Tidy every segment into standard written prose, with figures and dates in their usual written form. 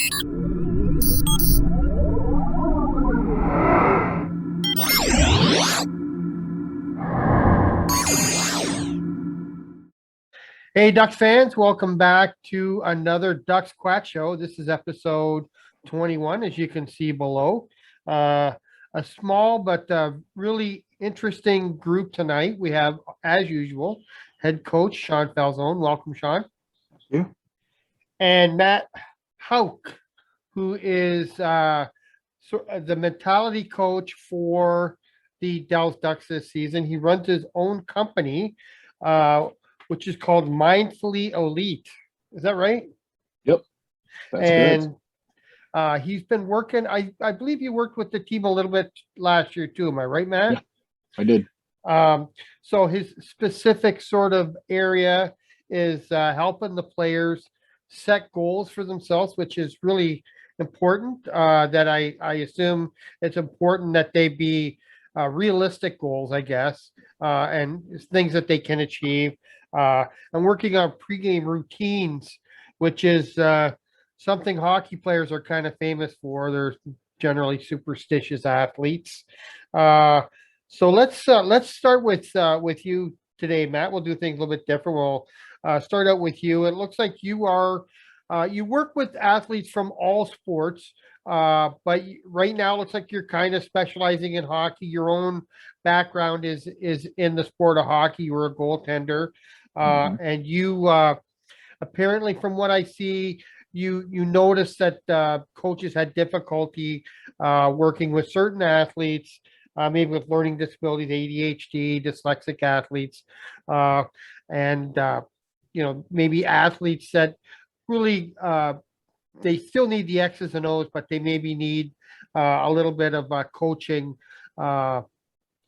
Hey, Ducks fans, welcome back to another Ducks Quack Show. This is episode 21, as you can see below. A small but really interesting group tonight. We have, as usual, head coach Sean Falzone. Welcome, Sean. Thank you. And Matt Hauk, who is the mentality coach for the Dallas Ducks this season. He runs his own company, which is called Mindfully Elite. Is that right? Yep. That's and he's been working. I believe you worked with the team a little bit last year too. Am I right, Matt? Yeah, I did. So his specific sort of area is helping the players set goals for themselves, which is really important. That I assume it's important that they be realistic goals, I guess, and things that they can achieve. I'm working on pregame routines, which is something hockey players are kind of famous for. They're generally superstitious athletes. So let's start with you today, Matt. We'll do things a little bit different. We'll start out with you. It looks like you are you work with athletes from all sports, but right now it looks like you're kind of specializing in hockey. Your own background is in the sport of hockey. You were a goaltender. And you apparently, from what I see, you noticed that coaches had difficulty working with certain athletes, maybe with learning disabilities, ADHD, dyslexic athletes, and maybe athletes that really they still need the X's and O's, but they maybe need a little bit of coaching.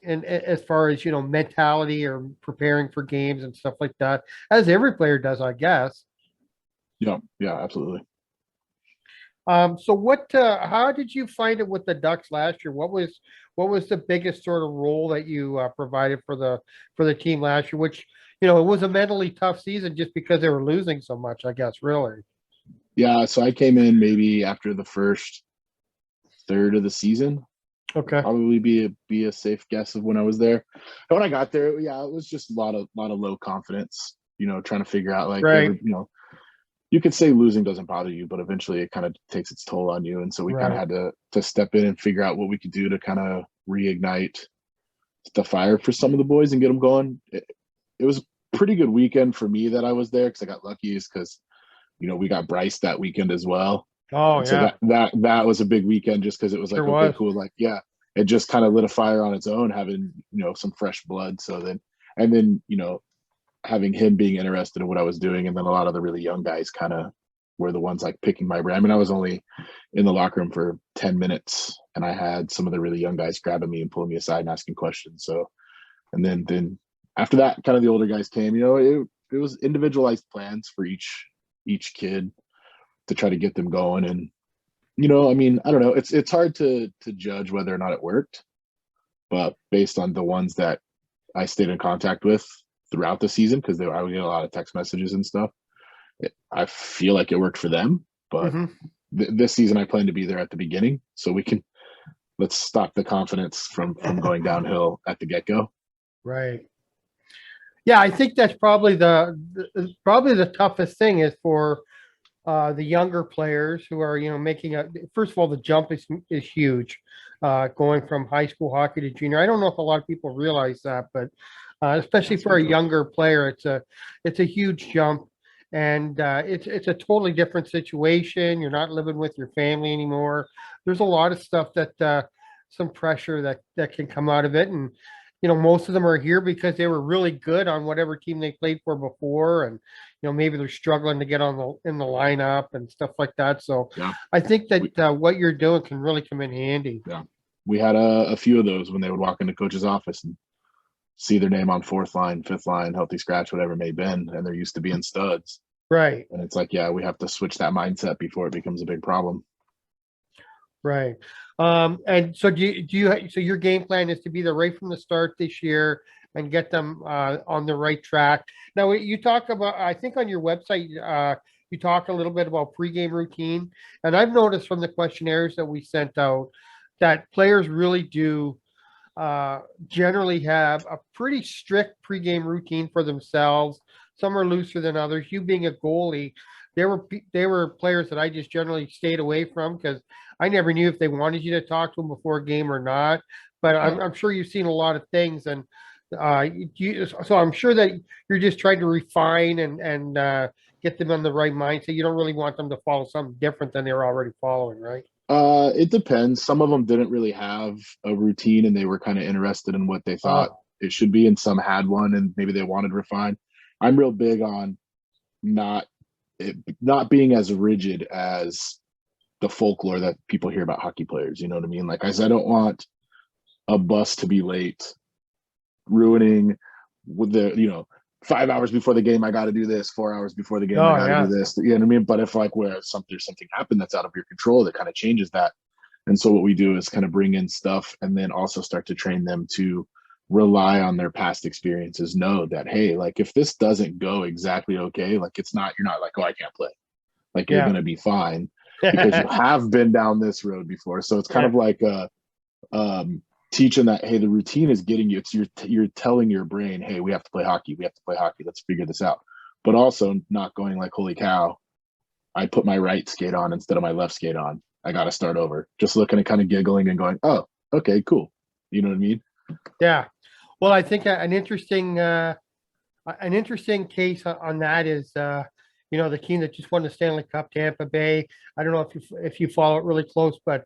And as far as mentality or preparing for games and stuff like that, as every player does, I guess. Yeah, absolutely. So how did you find it with the Ducks last year? What was the biggest sort of role that you provided for the team last year? Which it was a mentally tough season just because they were losing so much, I guess. Really. Yeah, so I came in maybe after the first third of the season. Okay. Probably be a safe guess of when I was there. And when I got there, it was just a lot of low confidence. Trying to figure out right. You could say losing doesn't bother you, but eventually it kind of takes its toll on you. And so we kind of had to step in and figure out what we could do to kind of reignite the fire for some of the boys and get them going. It was a pretty good weekend for me that I was there because I got lucky is because we got Bryce that weekend as well. Oh, and so that was a big weekend just because it was like, okay, cool. Like, yeah, it just kind of lit a fire on its own, having, some fresh blood. So then, having him being interested in what I was doing. And then a lot of the really young guys kind of were the ones like picking my brain. I mean, I was only in the locker room for 10 minutes and I had some of the really young guys grabbing me and pulling me aside and asking questions. So, and then after that, kind of the older guys came, it was individualized plans for each kid to try to get them going. And, I mean, I don't know. It's hard to judge whether or not it worked, but based on the ones that I stayed in contact with throughout the season, because I would get a lot of text messages and stuff, I feel like it worked for them. But this season I plan to be there at the beginning so let's stop the confidence from going downhill at the get-go. Right. Yeah, I think that's probably the toughest thing is for the younger players who are, making first of all, the jump is huge, going from high school hockey to junior. I don't know if a lot of people realize that, but especially for a younger player, it's a huge jump, and it's a totally different situation. You're not living with your family anymore. There's a lot of stuff that some pressure that can come out of it, and most of them are here because they were really good on whatever team they played for before, and maybe they're struggling to get in the lineup and stuff like that. So I think that what you're doing can really come in handy. Yeah, we had a few of those when they would walk into coach's office and see their name on fourth line, fifth line, healthy scratch, whatever it may have been, and they're used to being studs. Right. And it's like, we have to switch that mindset before it becomes a big problem. Right. And so so your game plan is to be there right from the start this year and get them on the right track. Now you talk about, I think on your website, you talk a little bit about pregame routine, and I've noticed from the questionnaires that we sent out that players really do generally have a pretty strict pregame routine for themselves. Some are looser than others. You being a goalie, there were players that I just generally stayed away from because I never knew if they wanted you to talk to them before a game or not. But I'm sure you've seen a lot of things, and so I'm sure that you're just trying to refine and get them on the right mindset. You don't really want them to follow something different than they're already following, right? It depends. Some of them didn't really have a routine and they were kind of interested in what they thought Oh, it should be, and some had one and maybe they wanted to refine. I'm real big on not not being as rigid as the folklore that people hear about hockey players. You know what I mean? Like I said, I don't want a bus to be late, ruining with the 5 hours before the game I got to do this, 4 hours before the game I oh got to do yeah, this. You know what I mean? But if like where there's something happened that's out of your control, that kind of changes that. And so what we do is kind of bring in stuff and then also start to train them to rely on their past experiences. Know that hey, like if this doesn't go exactly okay, like you're not like, oh, I can't play. Like you're yeah, gonna be fine because you have been down this road before. So it's kind yeah, of like um teaching that hey, the routine is getting you. It's you're telling your brain, hey, we have to play hockey. We have to play hockey. Let's figure this out. But also not going like, holy cow, I put my right skate on instead of my left skate on. I got to start over. Just looking and kind of giggling and going, oh, okay, cool. You know what I mean? yeah. Well, I think an interesting case on that is the team that just won the Stanley Cup, Tampa Bay. I don't know if you follow it really close, but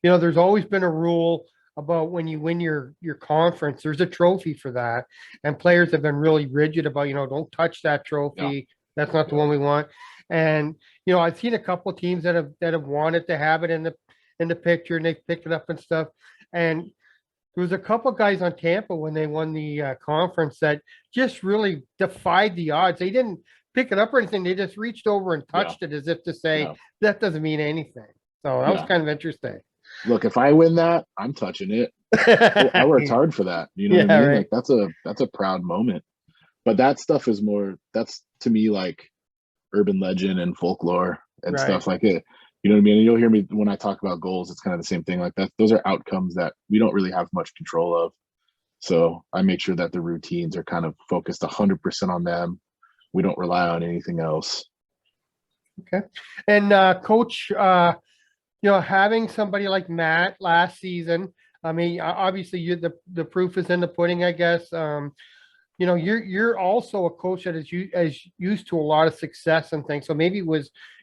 there's always been a rule about when you win your conference, there's a trophy for that, and players have been really rigid about don't touch that Yeah. trophy. That's not the Yeah. one we want. And I've seen a couple of teams that have wanted to have it in the picture, and they picked it up and stuff. And there was a couple guys on Tampa when they won the conference that just really defied the odds. They didn't pick it up or anything. They just reached over and Yeah. touched it as if to say Yeah. that doesn't mean anything. So that was Yeah. kind of interesting. Look, if I win that, I'm touching it. I worked hard for that. You know what I Yeah, mean? right. Like that's a proud moment. But that stuff is more, that's to me like urban legend and folklore and Right. stuff like it. You know what I mean? And you'll hear me when I talk about goals, it's kind of the same thing like that. Those are outcomes that we don't really have much control of. So I make sure that the routines are kind of focused 100% on them. We don't rely on anything else. Okay. And coach, having somebody like Matt last season, I mean, obviously the proof is in the pudding, I guess. You're also a coach that is used to a lot of success and things. So maybe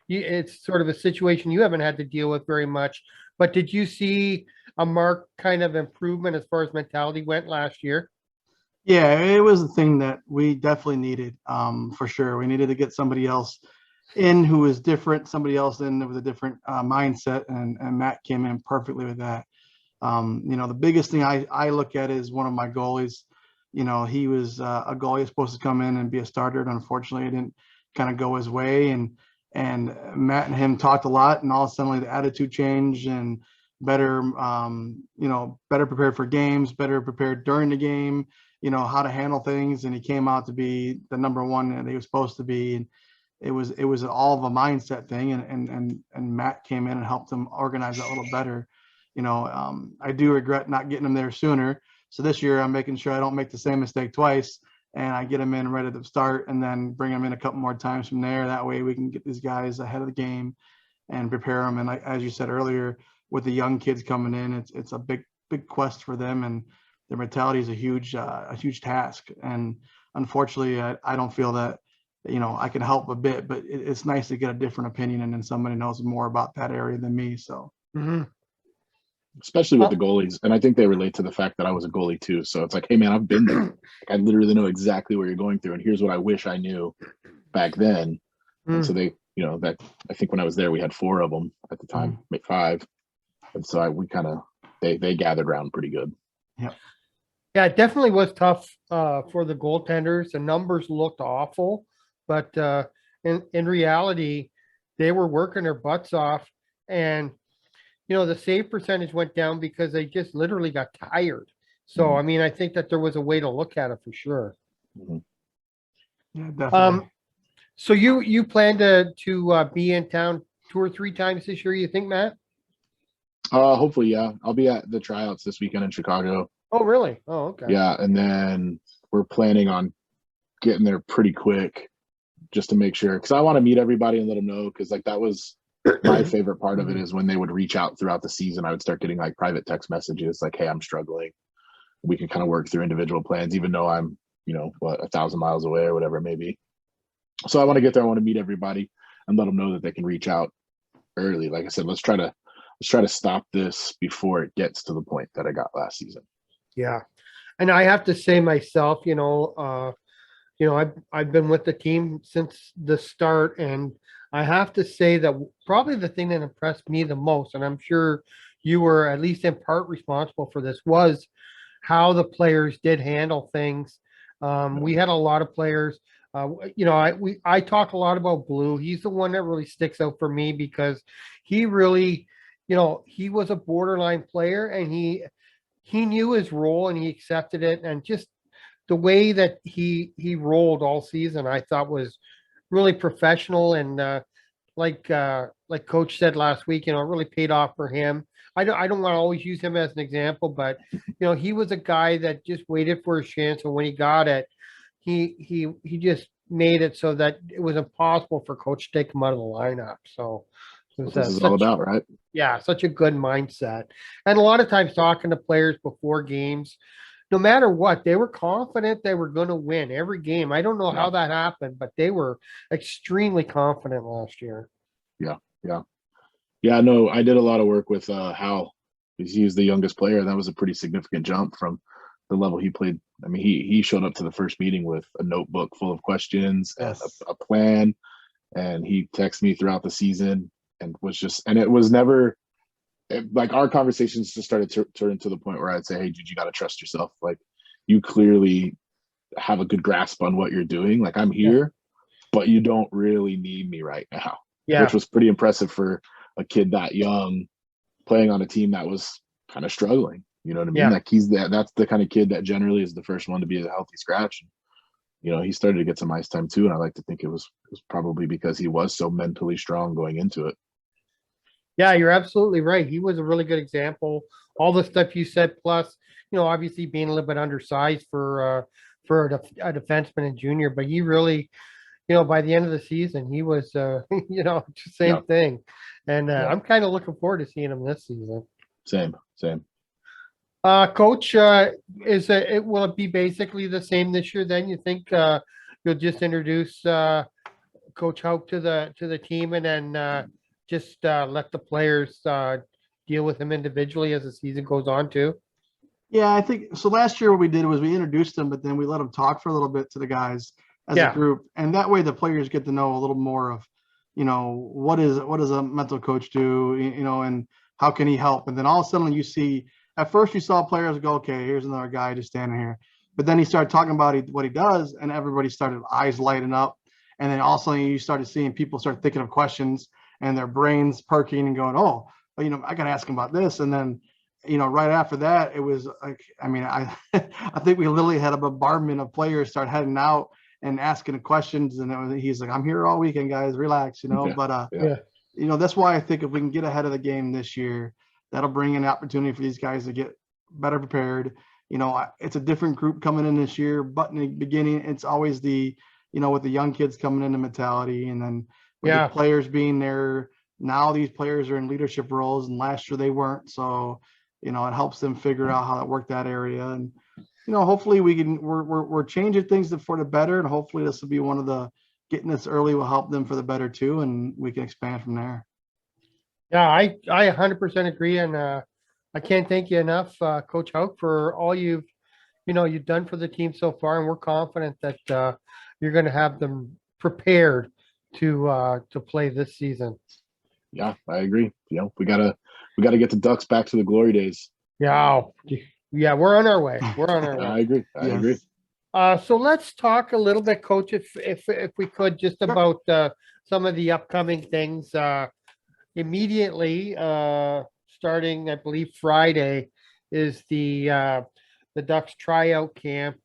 it's sort of a situation you haven't had to deal with very much. But did you see a marked kind of improvement as far as mentality went last year? Yeah, it was a thing that we definitely needed, for sure. We needed to get somebody else in who was different, somebody else in with a different mindset, and Matt came in perfectly with that. The biggest thing I look at is one of my goalies. He was a goalie supposed to come in and be a starter, and unfortunately, it didn't kind of go his way. And Matt and him talked a lot, and all of a sudden, the attitude changed and better, better prepared for games, better prepared during the game. How to handle things, and he came out to be the number one that he was supposed to be. And it was all of a mindset thing, and Matt came in and helped him organize that a little better. I do regret not getting him there sooner. So this year I'm making sure I don't make the same mistake twice, and I get him in ready to start, and then bring him in a couple more times from there. That way we can get these guys ahead of the game and prepare them. And as you said earlier, with the young kids coming in, it's a big quest for them, and their mentality is a huge task. And unfortunately, I don't feel that I can help a bit, but it's nice to get a different opinion, and then somebody knows more about that area than me. So Hmm. Especially with the Well, goalies. And I think they relate to the fact that I was a goalie too. So it's like, hey man, I've been there. Like, I literally know exactly what you're going through. And here's what I wish I knew back then. And so mm, they, that I think when I was there, we had four of them at the time, mm, maybe five. And so we kind of, they gathered around pretty good. yeah. yeah, it definitely was tough for the goaltenders. The numbers looked awful, but in reality, they were working their butts off, and the save percentage went down because they just literally got tired. So, Mhm. I mean, I think that there was a way to look at it for sure. Mhm. Yeah, definitely. Um, So you plan to be in town 2 or 3 times this year, you think, Matt? Hopefully, yeah. I'll be at the tryouts this weekend in Chicago. Oh, really? Oh, okay. Yeah, and then we're planning on getting there pretty quick just to make sure, because I want to meet everybody and let them know, because like that was my favorite part of it, is when they would reach out throughout the season. I would start getting like private text messages like, hey, I'm struggling. We can kind of work through individual plans, even though I'm, what, 1,000 miles away or whatever it may be. So I want to get there. I want to meet everybody and let them know that they can reach out early. Like I said, let's try to stop this before it gets to the point that I got last season. Yeah. And I have to say myself, I've been with the team since the start, and I have to say that probably the thing that impressed me the most, and I'm sure you were at least in part responsible for this, was how the players did handle things. We had a lot of players. I talk a lot about Blue. He's the one that really sticks out for me because he really, he was a borderline player, and he knew his role and he accepted it, and just the way that he rolled all season, I thought was really professional, and like Coach said last week, it really paid off for him. I don't want to always use him as an example, but he was a guy that just waited for his chance, and when he got it, he just made it so that it was impossible for Coach to take him out of the lineup. So it What was this is all about, right? yeah, such a good mindset. And a lot of times talking to players before games, no matter what, they were confident they were going to win every game. I don't know Yeah, how that happened, but they were extremely confident last year. yeah, yeah, yeah. No, I did a lot of work with Hal, because he was the youngest player, and that was a pretty significant jump from the level he played. I mean, he showed up to the first meeting with a notebook full of questions and Yes. a plan, and he texted me throughout the season, and it was never like our conversations just started to turn to the point where I'd say, hey, dude, you got to trust yourself. Like, you clearly have a good grasp on what you're doing. Like, I'm Yeah. here, but you don't really need me right now, which Yeah. was pretty impressive for a kid that young playing on a team that was kind of struggling. You know what I mean? Yeah. Like, that's the kind of kid that generally is the first one to be a healthy scratch. He started to get some ice time too, and I like to think it was probably because he was so mentally strong going into it. Yeah, you're absolutely right. He was a really good example. All the stuff you said, plus, obviously being a little bit undersized for a defenseman and junior, but he really, by the end of the season, he was, just Yeah, same thing. And yeah, I'm kind of looking forward to seeing him this season. same. Coach, will it be basically the same this year? Then you think you'll just introduce Coach Hope to the team, and then just let the players deal with him individually as the season goes on too? Yeah, I think so. Last year, what we did was we introduced them, but then we let them talk for a little bit to the guys as a Yeah, group, and that way the players get to know a little more of, what does a mental coach do, and how can he help? And then all of a sudden, you see, at first you saw players go, okay, here's another guy just standing here, but then he started talking about what he does, and everybody started eyes lighting up, and then all of a sudden you started seeing people start thinking of questions, and their brains perking and going, oh, well, I got to ask him about this, and then right after that, it was like, I mean, I I think we literally had a bombardment of players start heading out and asking questions, and he's like, I'm here all weekend, guys, relax, Yeah, But yeah, yeah, that's why I think if we can get ahead of the game this year, that'll bring an opportunity for these guys to get better prepared. It's a different group coming in this year, but in the beginning, it's always with the young kids coming into mentality, and then with the yeah. players being there. Now these players are in leadership roles, and last year they weren't. So it helps them figure out how to work that area. And, hopefully we're changing things for the better. And hopefully this will be one of the getting this early will help them for the better too. And we can expand from there. Yeah, I 100% agree, and I can't thank you enough, Coach Hope, for all you've done for the team so far, and we're confident that you're going to have them prepared to play this season. Yeah, I agree. We gotta get the Ducks back to the glory days. Yeah, yeah, we're on our way. We're on our way. I agree. I agree. Yes. So let's talk a little bit, Coach, if we could, just Sure. about some of the upcoming things. Immediately, starting, I believe Friday, is the Ducks tryout camp.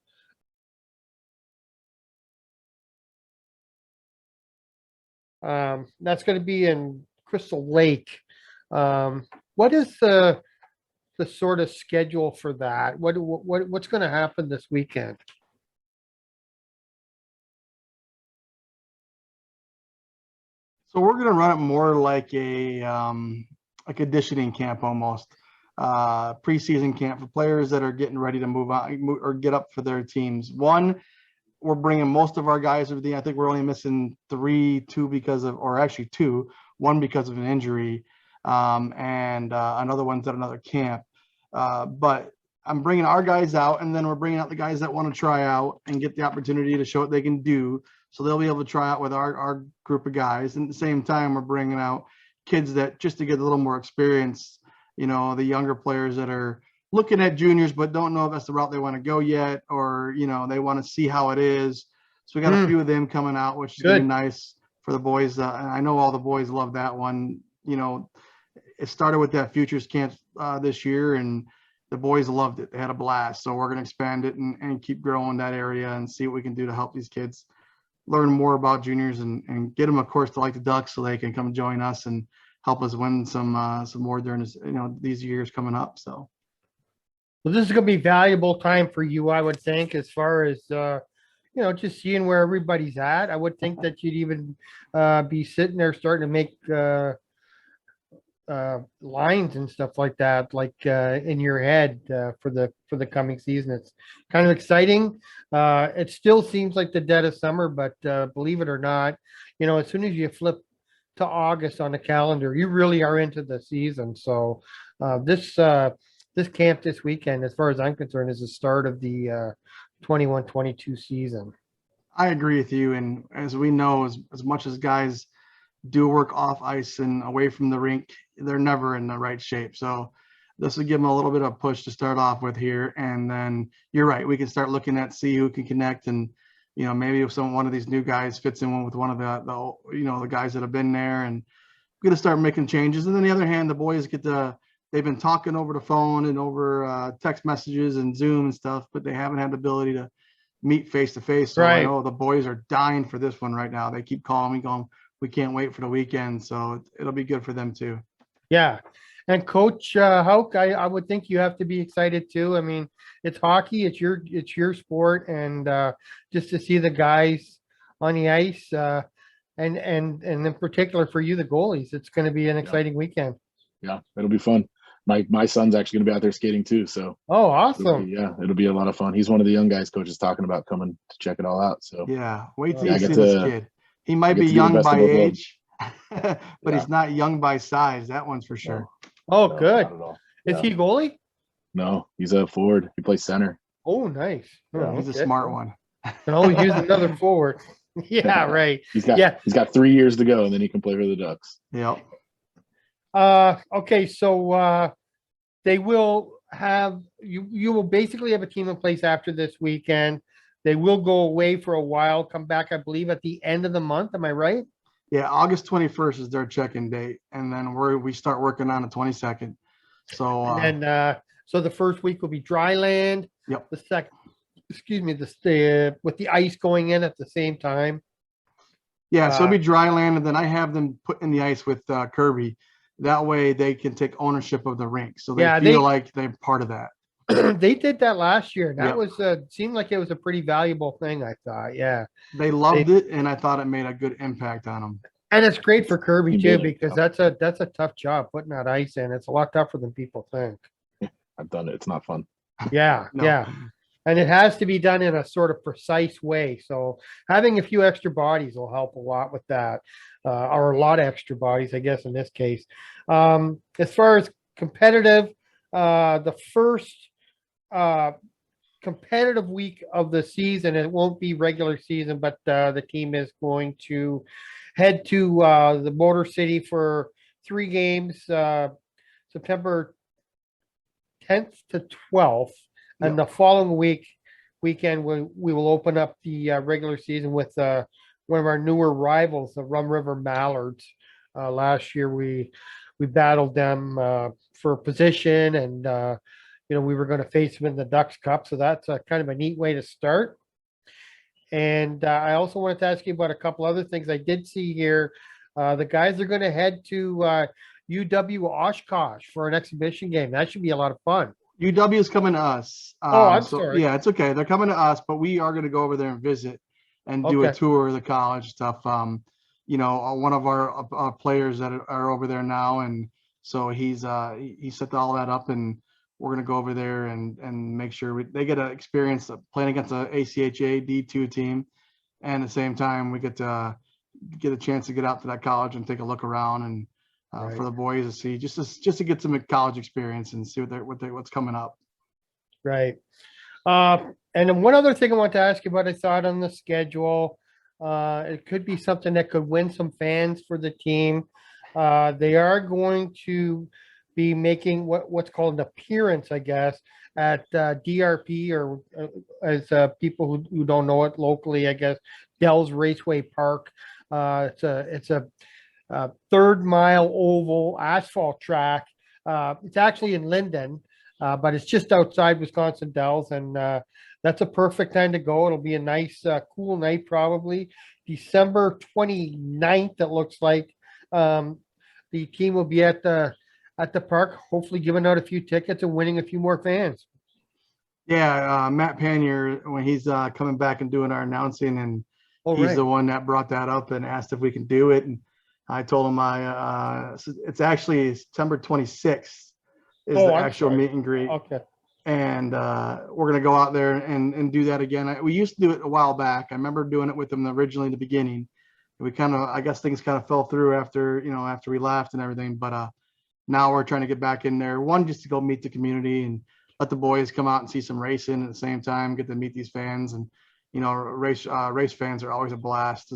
That's going to be in Crystal Lake. What is the sort of schedule for that? What's going to happen this weekend? So we're gonna run it more like a conditioning camp almost, preseason camp for players that are getting ready to move on or get up for their teams. One, we're bringing most of our guys over the. I think we're only missing two because of, or actually two, one because of an injury, and another one's at another camp. But I'm bringing our guys out, and then we're bringing out the guys that want to try out and get the opportunity to show what they can do. So they'll be able to try out with our group of guys. And at the same time, we're bringing out kids that just to get a little more experience, the younger players that are looking at juniors, but don't know if that's the route they want to go yet, or, they want to see how it is. So we got a few of them coming out, which is going to be nice for the boys. And I know all the boys love that one. It started with that futures camp this year, and the boys loved it. They had a blast. So we're going to expand it and keep growing that area and see what we can do to help these kids learn more about juniors and get them, of course, to like the Ducks so they can come join us and help us win some more during this, these years coming up. So. Well, this is going to be valuable time for you, I would think, as far as, just seeing where everybody's at. I would think that you'd even be sitting there starting to make lines and stuff like that, like in your head for the coming season. It's kind of exciting. It still seems like the dead of summer, but believe it or not, as soon as you flip to August on the calendar, you really are into the season. So this camp this weekend, as far as I'm concerned, is the start of the 21-22 season. I agree with you. And as we know, as much as guys do work off ice and away from the rink, they're never in the right shape. So this will give them a little bit of push to start off with here. And then you're right, we can start looking at, see who can connect. And, maybe if one of these new guys fits in with one of the guys that have been there, and we're going to start making changes. And then the other hand, the boys they've been talking over the phone and over text messages and Zoom and stuff, but they haven't had the ability to meet face to face. So I know the boys are dying for this one right now. They keep calling me going, we can't wait for the weekend. So it'll be good for them too. Yeah. And Coach Hauk, I would think you have to be excited too. I mean, it's hockey, it's your sport, and just to see the guys on the ice, and in particular for you, the goalies, it's going to be an exciting weekend. Yeah, it'll be fun. My son's actually going to be out there skating too. So awesome. It'll be a lot of fun. He's one of the young guys coach is talking about coming to check it all out. So yeah, wait till you see this kid. He might be young by age, but he's not young by size. That one's for sure. Oh, good. Is he goalie? No, he's a forward. He plays center. Oh, nice. He's a smart one. Can always use another forward. Yeah, right. He's got 3 years to go, and then he can play for the Ducks. Yep. Okay, so they will have you will basically have a team in place after this weekend. They will go away for a while, come back, I believe, at the end of the month. Am I right? Yeah, August 21st is their check-in date, and then we start working on the 22nd. So so the first week will be dry land. Yep. The second, with the ice going in at the same time. Yeah, so it'll be dry land, and then I have them put in the ice with Kirby. That way they can take ownership of the rink, so they feel like they're part of that. They did that last year. That was seemed like it was a pretty valuable thing, I thought. Yeah. They loved it, and I thought it made a good impact on them. And it's great for Kirby too, because that's a tough job putting that ice in. It's a lot tougher than people think. I've done it. It's not fun. Yeah, yeah. And it has to be done in a sort of precise way. So having a few extra bodies will help a lot with that, or a lot of extra bodies, I guess, in this case. As far as competitive, the first competitive week of the season, it won't be regular season, but the team is going to head to the Motor City for 3 games, September 10th to 12th. And the following weekend, we will open up the regular season with one of our newer rivals, the Rum River Mallards. Last year, we battled them for position, and we were going to face them in the Ducks Cup. So that's kind of a neat way to start. And I also wanted to ask you about a couple other things I did see here. The guys are going to head to UW Oshkosh for an exhibition game. That should be a lot of fun. UW is coming to us. Oh, I'm So sorry. yeah, it's okay. They're coming to us, but we are going to go over there and visit and do a Okay. tour of the college stuff. One of our players that are over there now, and so he set all that up, and we're going to go over there and make sure they get an experience of playing against a ACHA D2 team, and at the same time we get a chance to get out to that college and take a look around and. Right. For the boys to see, just to get some college experience and see what's coming up. Right. And then one other thing I want to ask you about, I thought on the schedule, it could be something that could win some fans for the team. They are going to be making what's called an appearance, I guess, at DRP, or as people who don't know it locally, I guess, Dell's Raceway Park. It's a 3rd-mile oval asphalt track. It's actually in Linden, but it's just outside Wisconsin Dells, and that's a perfect time to go. It'll be a nice, cool night, probably December 29th. It looks like the team will be at the park, hopefully giving out a few tickets and winning a few more fans. Yeah, Matt Panier, when he's coming back and doing our announcing, and he's right. the one that brought that up and asked if we can do it. And I told him it's actually September 26th is the actual meet and greet. Okay. And we're gonna go out there and do that again. We used to do it a while back. I remember doing it with them originally in the beginning. We I guess things kind of fell through after we left and everything. But now we're trying to get back in there. One, just to go meet the community and let the boys come out and see some racing at the same time, get to meet these fans. And race fans are always a blast.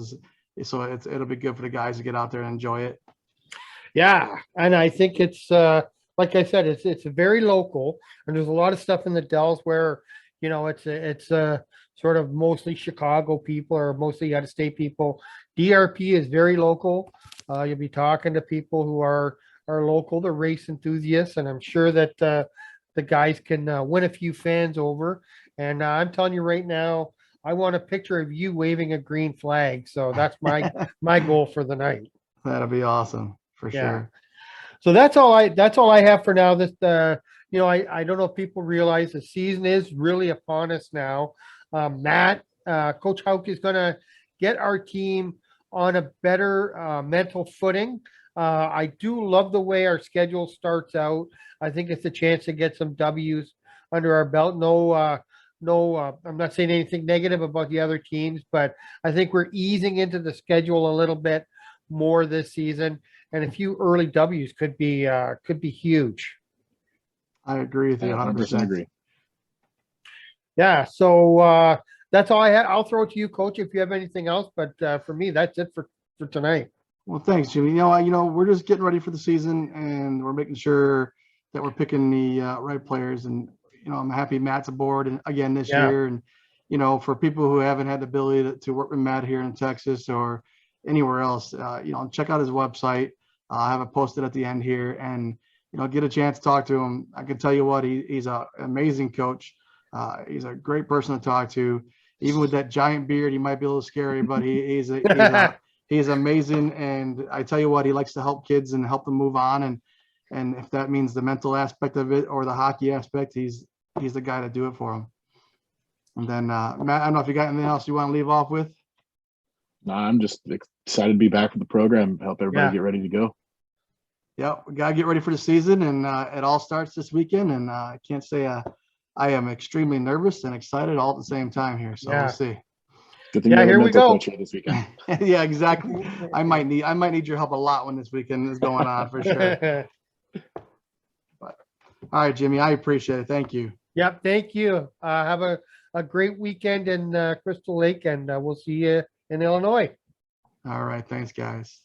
So it'll be good for the guys to get out there and enjoy it. Yeah, and I think it's like I said, it's very local, and there's a lot of stuff in the Dells where it's sort of mostly Chicago people or mostly out of state people. DRP is very local. You'll be talking to people who are local, the race enthusiasts, and I'm sure that the guys can win a few fans over. And I'm telling you right now, I want a picture of you waving a green flag. So that's my goal for the night. That'll be awesome for sure. So that's all I have for now. This I don't know if people realize the season is really upon us now. Matt, Coach Houck is going to get our team on a better mental footing. I do love the way our schedule starts out. I think it's a chance to get some W's under our belt. No, I'm not saying anything negative about the other teams, but I think we're easing into the schedule a little bit more this season, and a few early W's could be huge. I agree with you 100%. Agree. Yeah, so that's all I had. I'll throw it to you, Coach, if you have anything else. But for me, that's it for tonight. Well, thanks, Jimmy. We're just getting ready for the season, and we're making sure that we're picking the right players. And I'm happy Matt's aboard and again this year. And for people who haven't had the ability to work with Matt here in Texas or anywhere else, check out his website. I have it posted at the end here, and get a chance to talk to him. I can tell you what, he's an amazing coach. He's a great person to talk to. Even with that giant beard, he might be a little scary, but he's amazing. And I tell you what, he likes to help kids and help them move on. And if that means the mental aspect of it or the hockey aspect, he's the guy to do it for them. And then Matt, I don't know if you got anything else you want to leave off with. No, I'm just excited to be back with the program, help everybody get ready to go. Yeah, we got to get ready for the season, and it all starts this weekend. And I can't say I am extremely nervous and excited all at the same time here. So we'll see. Good thing here we go. This weekend. Yeah, exactly. I might need your help a lot when this weekend is going on for sure. But all right, Jimmy, I appreciate it. Thank you. Yep, thank you. Have a great weekend in Crystal Lake, and we'll see you in Illinois. All right, thanks, guys.